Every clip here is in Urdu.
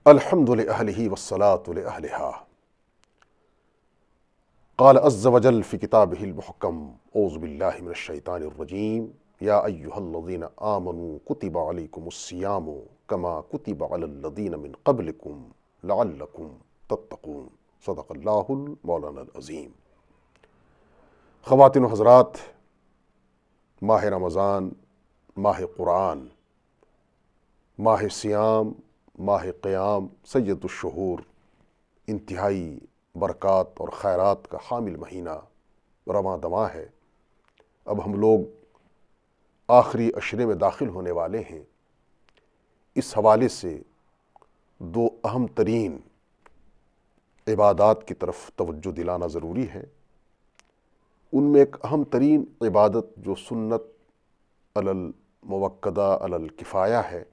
الحمد لأهله والصلاة لأهلها قال عز وجل في كتابه المحكم اعوذ باللہ من الشیطان الرجیم یا ایہا الذین آمنوا کتب علیکم الصیام کما کتب علی الذین من قبلکم لعلکم تتقون صدق اللہ مولانا العظیم۔ خواتین و حضرات، ماہ رمضان، ماہ قرآن، ماہ سیام، ماہ قیام، سید الشہور، انتہائی برکات اور خیرات کا حامل مہینہ رواں دواں ہے۔ اب ہم لوگ آخری عشرے میں داخل ہونے والے ہیں۔ اس حوالے سے دو اہم ترین عبادات کی طرف توجہ دلانا ضروری ہے۔ ان میں ایک اہم ترین عبادت جو سنت علی الموقدہ علی الکفایہ ہے،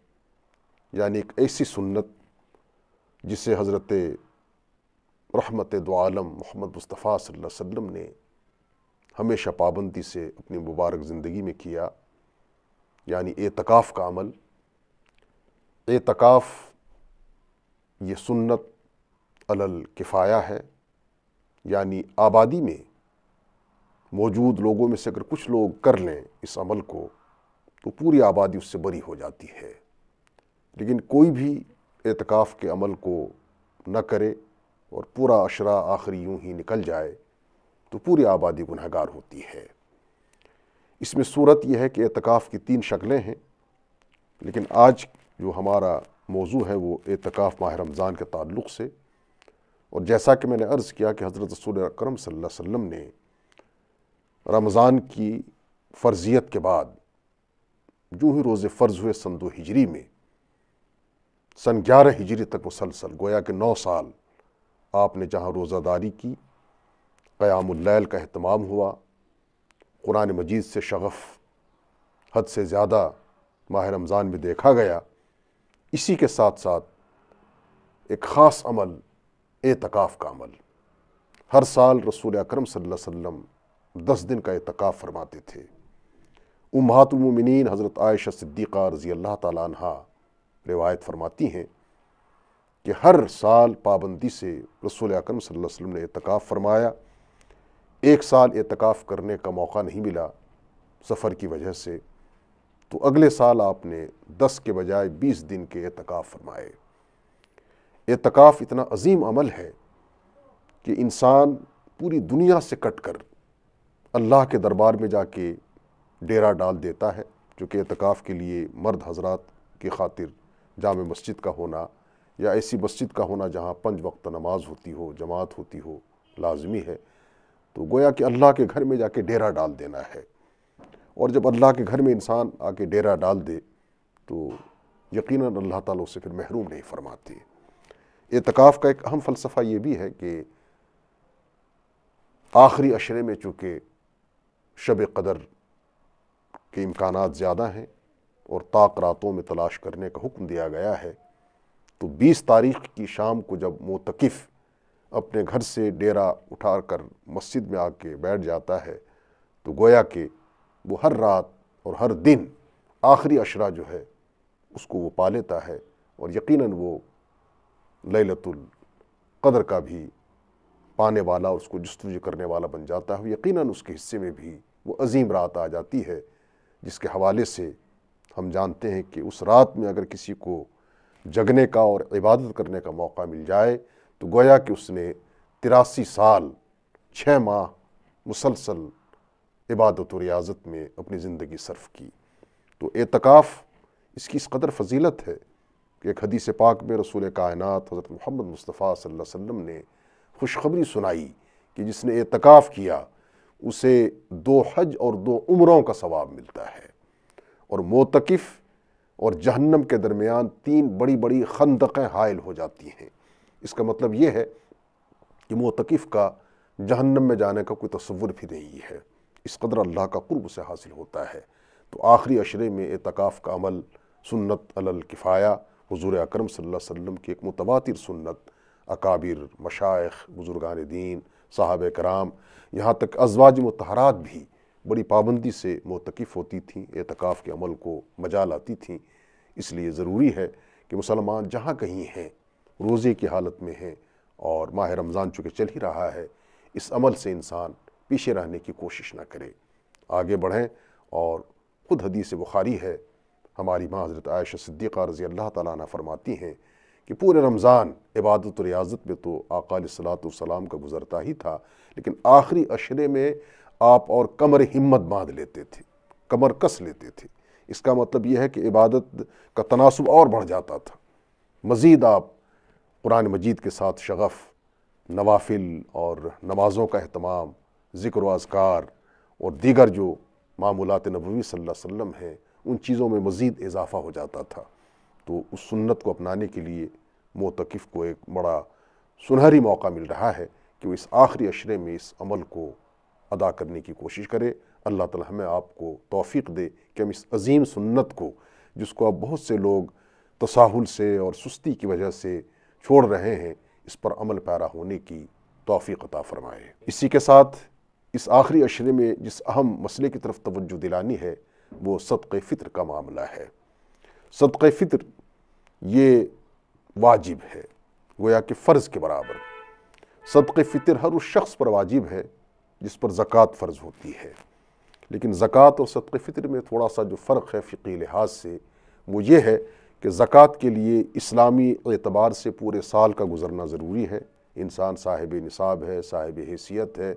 یعنی ایک ایسی سنت جسے حضرت رحمت دو عالم محمد مصطفیٰ صلی اللہ علیہ وسلم نے ہمیشہ پابندی سے اپنی مبارک زندگی میں کیا، یعنی اعتکاف کا عمل۔ اعتکاف یہ سنت علی الکفایہ ہے، یعنی آبادی میں موجود لوگوں میں سے اگر کچھ لوگ کر لیں اس عمل کو تو پوری آبادی اس سے بری ہو جاتی ہے، لیکن کوئی بھی اعتکاف کے عمل کو نہ کرے اور پورا عشرہ آخری یوں ہی نکل جائے تو پوری آبادی گنہگار ہوتی ہے۔ اس میں صورت یہ ہے کہ اعتکاف کی تین شکلیں ہیں، لیکن آج جو ہمارا موضوع ہے وہ اعتکاف ماہ رمضان کے تعلق سے، اور جیسا کہ میں نے عرض کیا کہ حضرت رسول اکرم صلی اللہ علیہ وسلم نے رمضان کی فرضیت کے بعد جو ہی روزے فرض ہوئے سن 2 ہجری میں، سن 11 ہجری تک مسلسل گویا کہ 9 سال آپ نے جہاں روزہ داری کی، قیام اللیل کا اہتمام ہوا، قرآن مجید سے شغف حد سے زیادہ ماہ رمضان میں دیکھا گیا، اسی کے ساتھ ساتھ ایک خاص عمل اعتکاف کا عمل۔ ہر سال رسول اکرم صلی اللہ علیہ وسلم 10 دن کا اعتکاف فرماتے تھے۔ امہات المومنین حضرت عائشہ صدیقہ رضی اللہ تعالیٰ عنہا روایت فرماتی ہیں کہ ہر سال پابندی سے رسول اکرم صلی اللہ علیہ وسلم نے اعتکاف فرمایا۔ ایک سال اعتکاف کرنے کا موقع نہیں ملا سفر کی وجہ سے، تو اگلے سال آپ نے 10 کے بجائے 20 دن کے اعتکاف فرمائے۔ اعتکاف اتنا عظیم عمل ہے کہ انسان پوری دنیا سے کٹ کر اللہ کے دربار میں جا کے ڈیرا ڈال دیتا ہے، جو کہ اعتکاف کے لیے مرد حضرات کی خاطر جامع مسجد کا ہونا یا ایسی مسجد کا ہونا جہاں 5 وقت نماز ہوتی ہو، جماعت ہوتی ہو، لازمی ہے۔ تو گویا کہ اللہ کے گھر میں جا کے ڈیرا ڈال دینا ہے، اور جب اللہ کے گھر میں انسان آ کے ڈیرا ڈال دے تو یقیناً اللہ تعالیٰ اسے پھر محروم نہیں فرماتے۔ اعتکاف کا ایک اہم فلسفہ یہ بھی ہے کہ آخری عشرے میں چونکہ شب قدر کے امکانات زیادہ ہیں اور طاق راتوں میں تلاش کرنے کا حکم دیا گیا ہے، تو 20 تاریخ کی شام کو جب معتکف اپنے گھر سے ڈیرا اٹھا کر مسجد میں آ کے بیٹھ جاتا ہے تو گویا کہ وہ ہر رات اور ہر دن آخری عشرہ جو ہے اس کو وہ پا لیتا ہے، اور یقیناً وہ لیلۃ القدر کا بھی پانے والا اور اس کو جستجو کرنے والا بن جاتا ہے۔ یقیناً اس کے حصے میں بھی وہ عظیم رات آ جاتی ہے، جس کے حوالے سے ہم جانتے ہیں کہ اس رات میں اگر کسی کو جگنے کا اور عبادت کرنے کا موقع مل جائے تو گویا کہ اس نے 83 سال 6 ماہ مسلسل عبادت و ریاضت میں اپنی زندگی صرف کی۔ تو اعتکاف اس کی اس قدر فضیلت ہے کہ ایک حدیث پاک میں رسول کائنات حضرت محمد مصطفیٰ صلی اللہ علیہ وسلم نے خوشخبری سنائی کہ جس نے اعتکاف کیا اسے 2 حج اور 2 عمروں کا ثواب ملتا ہے، اور معتکف اور جہنم کے درمیان 3 بڑی بڑی خندقیں حائل ہو جاتی ہیں۔ اس کا مطلب یہ ہے کہ معتکف کا جہنم میں جانے کا کوئی تصور بھی نہیں ہے، اس قدر اللہ کا قرب سے حاصل ہوتا ہے۔ تو آخری عشرے میں اعتکاف کا عمل سنت علی الکفایہ، حضور اکرم صلی اللہ علیہ وسلم کی ایک متواتر سنت، اکابر، مشائخ، بزرگان دین، صحابہ کرام، یہاں تک ازواج مطہرات بھی بڑی پابندی سے معتکف ہوتی تھیں، اعتکاف کے عمل کو مجال آتی تھیں۔ اس لیے ضروری ہے کہ مسلمان جہاں کہیں ہیں روزے کی حالت میں ہیں اور ماہ رمضان چونکہ چل ہی رہا ہے، اس عمل سے انسان پیچھے رہنے کی کوشش نہ کرے، آگے بڑھیں۔ اور خود حدیث بخاری ہے، ہماری ماں حضرت عائشہ صدیقہ رضی اللہ تعالیٰ عنہ فرماتی ہیں کہ پورے رمضان عبادت و ریاضت میں تو آقا علیہ الصلوۃ والسلام کا گزرتا ہی تھا، لیکن آخری عشرے میں آپ اور کمر ہمت باندھ لیتے تھے، کمر کس لیتے تھے۔ اس کا مطلب یہ ہے کہ عبادت کا تناسب اور بڑھ جاتا تھا، مزید آپ قرآن مجید کے ساتھ شغف، نوافل اور نمازوں کا اہتمام، ذکر و اذکار اور دیگر جو معمولات نبوی صلی اللہ علیہ وسلم ہیں، ان چیزوں میں مزید اضافہ ہو جاتا تھا۔ تو اس سنت کو اپنانے کے لیے معتکف کو ایک بڑا سنہری موقع مل رہا ہے کہ وہ اس آخری عشرے میں اس عمل کو ادا کرنے کی کوشش کرے۔ اللہ تعالی ہمیں آپ کو توفیق دے کہ ہم اس عظیم سنت کو، جس کو اب بہت سے لوگ تساہل سے اور سستی کی وجہ سے چھوڑ رہے ہیں، اس پر عمل پیرا ہونے کی توفیق عطا فرمائے۔ اسی کے ساتھ اس آخری عشرے میں جس اہم مسئلے کی طرف توجہ دلانی ہے وہ صدقہ فطر کا معاملہ ہے۔ صدقہ فطر یہ واجب ہے، گویا کہ فرض کے برابر۔ صدقہ فطر ہر اس شخص پر واجب ہے جس پر زکوٰۃ فرض ہوتی ہے، لیکن زکوٰۃ اور صدقہ فطر میں تھوڑا سا جو فرق ہے فقہی لحاظ سے، وہ یہ ہے کہ زکوٰۃ کے لیے اسلامی اعتبار سے پورے سال کا گزرنا ضروری ہے، انسان صاحب نصاب ہے، صاحب حیثیت ہے۔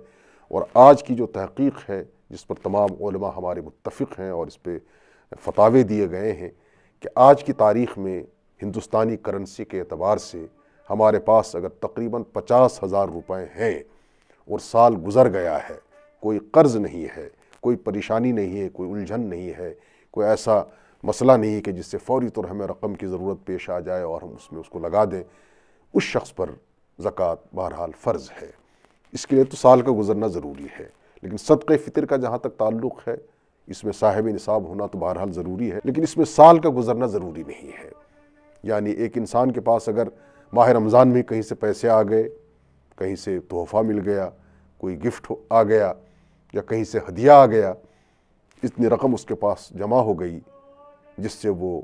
اور آج کی جو تحقیق ہے جس پر تمام علماء ہمارے متفق ہیں اور اس پہ فتاوے دیے گئے ہیں کہ آج کی تاریخ میں ہندوستانی کرنسی کے اعتبار سے ہمارے پاس اگر تقریباً 50,000 روپے ہیں اور سال گزر گیا ہے، کوئی قرض نہیں ہے، کوئی پریشانی نہیں ہے، کوئی الجھن نہیں ہے، کوئی ایسا مسئلہ نہیں ہے کہ جس سے فوری طور ہمیں رقم کی ضرورت پیش آ جائے اور ہم اس میں اس کو لگا دیں، اس شخص پر زکوٰۃ بہرحال فرض ہے۔ اس کے لیے تو سال کا گزرنا ضروری ہے، لیکن صدقہ فطر کا جہاں تک تعلق ہے، اس میں صاحب نصاب ہونا تو بہرحال ضروری ہے، لیکن اس میں سال کا گزرنا ضروری نہیں ہے۔ یعنی ایک انسان کے پاس اگر ماہ رمضان میں کہیں سے پیسے آ گئے، کہیں سے تحفہ مل گیا، کوئی گفٹ آ گیا یا کہیں سے ہدیہ آ گیا، اتنی رقم اس کے پاس جمع ہو گئی جس سے وہ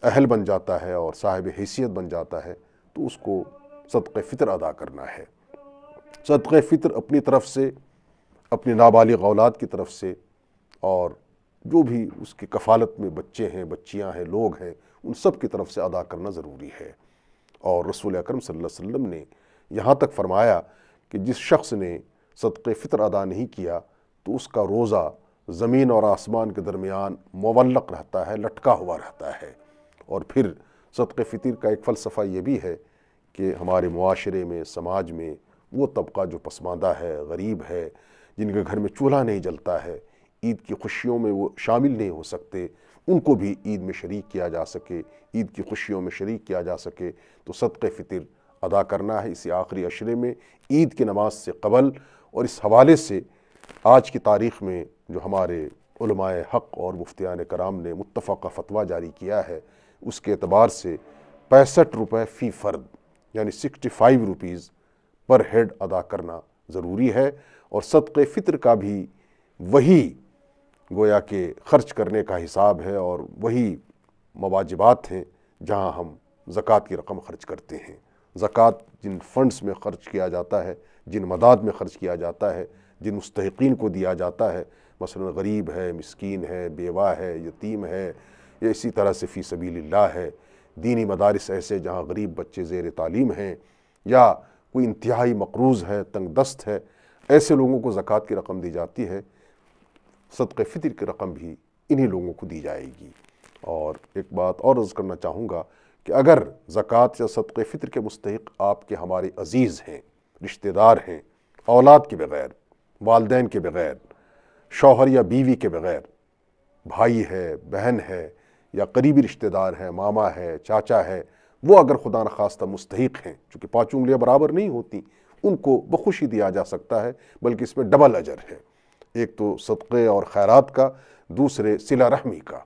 اہل بن جاتا ہے اور صاحب حیثیت بن جاتا ہے، تو اس کو صدقہ فطر ادا کرنا ہے۔ صدقہ فطر اپنی طرف سے، اپنی نابالغ اولاد کی طرف سے، اور جو بھی اس کی کفالت میں بچے ہیں، بچیاں ہیں، لوگ ہیں، ان سب کی طرف سے ادا کرنا ضروری ہے۔ اور رسول اکرم صلی اللہ علیہ وسلم نے یہاں تک فرمایا کہ جس شخص نے صدقہ فطر ادا نہیں کیا تو اس کا روزہ زمین اور آسمان کے درمیان معلق رہتا ہے، لٹکا ہوا رہتا ہے۔ اور پھر صدقہ فطر کا ایک فلسفہ یہ بھی ہے کہ ہمارے معاشرے میں، سماج میں وہ طبقہ جو پسماندہ ہے، غریب ہے، جن کے گھر میں چولہا نہیں جلتا ہے، عید کی خوشیوں میں وہ شامل نہیں ہو سکتے، ان کو بھی عید میں شریک کیا جا سکے، عید کی خوشیوں میں شریک کیا جا سکے، تو صدقہ فطر ادا کرنا ہے اسی آخری عشرے میں عید کی نماز سے قبل۔ اور اس حوالے سے آج کی تاریخ میں جو ہمارے علماء حق اور مفتیان کرام نے متفقہ فتویٰ جاری کیا ہے، اس کے اعتبار سے 65 روپے فی فرد، یعنی 65 روپیز پر ہیڈ ادا کرنا ضروری ہے۔ اور صدقہ فطر کا بھی وہی گویا کہ خرچ کرنے کا حساب ہے اور وہی مواجبات ہیں جہاں ہم زکوٰۃ کی رقم خرچ کرتے ہیں۔ زکوٰۃ جن فنڈز میں خرچ کیا جاتا ہے، جن مداد میں خرچ کیا جاتا ہے، جن مستحقین کو دیا جاتا ہے، مثلا غریب ہے، مسکین ہے، بیوہ ہے، یتیم ہے، یا اسی طرح سے فی سبیل اللہ ہے، دینی مدارس ایسے جہاں غریب بچے زیر تعلیم ہیں، یا کوئی انتہائی مقروض ہے، تنگ دست ہے، ایسے لوگوں کو زکوٰۃ کی رقم دی جاتی ہے۔ صدقہ فطر کی رقم بھی انہی لوگوں کو دی جائے گی۔ اور ایک بات اور عرض کرنا چاہوں گا کہ اگر زکوٰۃ یا صدقہ فطر کے مستحق آپ کے ہمارے عزیز ہیں، رشتہ دار ہیں، اولاد کے بغیر، والدین کے بغیر، شوہر یا بیوی کے بغیر، بھائی ہے، بہن ہے، یا قریبی رشتہ دار ہے، ماما ہے، چاچا ہے، وہ اگر خدا نخواستہ مستحق ہیں، چونکہ پانچوں انگلیاں برابر نہیں ہوتی، ان کو بخوشی دیا جا سکتا ہے، بلکہ اس میں ڈبل اجر ہے، ایک تو صدقے اور خیرات کا، دوسرے صلہ رحمی کا۔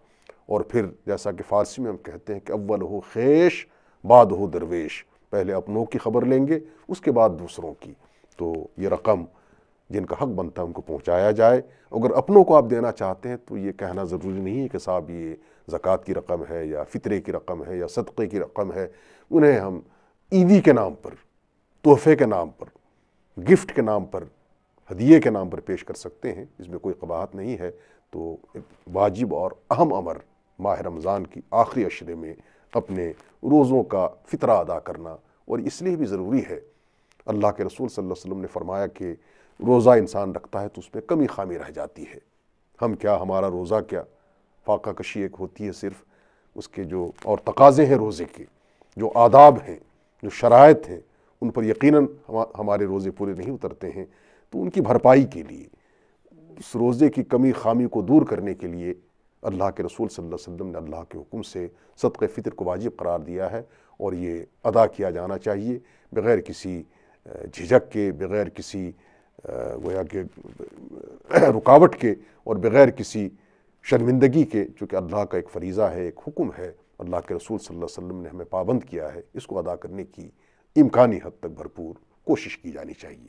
اور پھر جیسا کہ فارسی میں ہم کہتے ہیں کہ اول ہو خیش بعد ہو درویش، پہلے اپنوں کی خبر لیں گے، اس کے بعد دوسروں کی۔ تو یہ رقم جن کا حق بنتا ہے ان کو پہنچایا جائے۔ اگر اپنوں کو آپ دینا چاہتے ہیں تو یہ کہنا ضروری نہیں ہے کہ صاحب یہ زکوٰۃ کی رقم ہے یا فطرے کی رقم ہے یا صدقے کی رقم ہے، انہیں ہم عیدی کے نام پر، تحفے کے نام پر، گفٹ کے نام پر، ہدیے کے نام پر پیش کر سکتے ہیں، اس میں کوئی قباحت نہیں ہے۔ تو ایک واجب اور اہم امر ماہ رمضان کی آخری عشرے میں اپنے روزوں کا فطرہ ادا کرنا، اور اس لیے بھی ضروری ہے، اللہ کے رسول صلی اللہ علیہ وسلم نے فرمایا کہ روزہ انسان رکھتا ہے تو اس میں کمی خامی رہ جاتی ہے۔ ہم کیا، ہمارا روزہ کیا، فاقہ کشی ایک ہوتی ہے صرف، اس کے جو اور تقاضے ہیں روزے کے، جو آداب ہیں، جو شرائط ہیں، ان پر یقیناً ہمارے روزے پورے نہیں اترتے ہیں۔ تو ان کی بھرپائی کے لیے، اس روزے کی کمی خامی کو دور کرنے کے لیے اللہ کے رسول صلی اللہ علیہ وسلم نے اللہ کے حکم سے صدقہ فطر کو واجب قرار دیا ہے، اور یہ ادا کیا جانا چاہیے بغیر کسی جھجک کے، بغیر کسی گویا کہ رکاوٹ کے، اور بغیر کسی شرمندگی کے، چونکہ اللہ کا ایک فریضہ ہے، ایک حکم ہے، اللہ کے رسول صلی اللہ علیہ وسلم نے ہمیں پابند کیا ہے، اس کو ادا کرنے کی امکانی حد تک بھرپور کوشش کی جانی چاہیے۔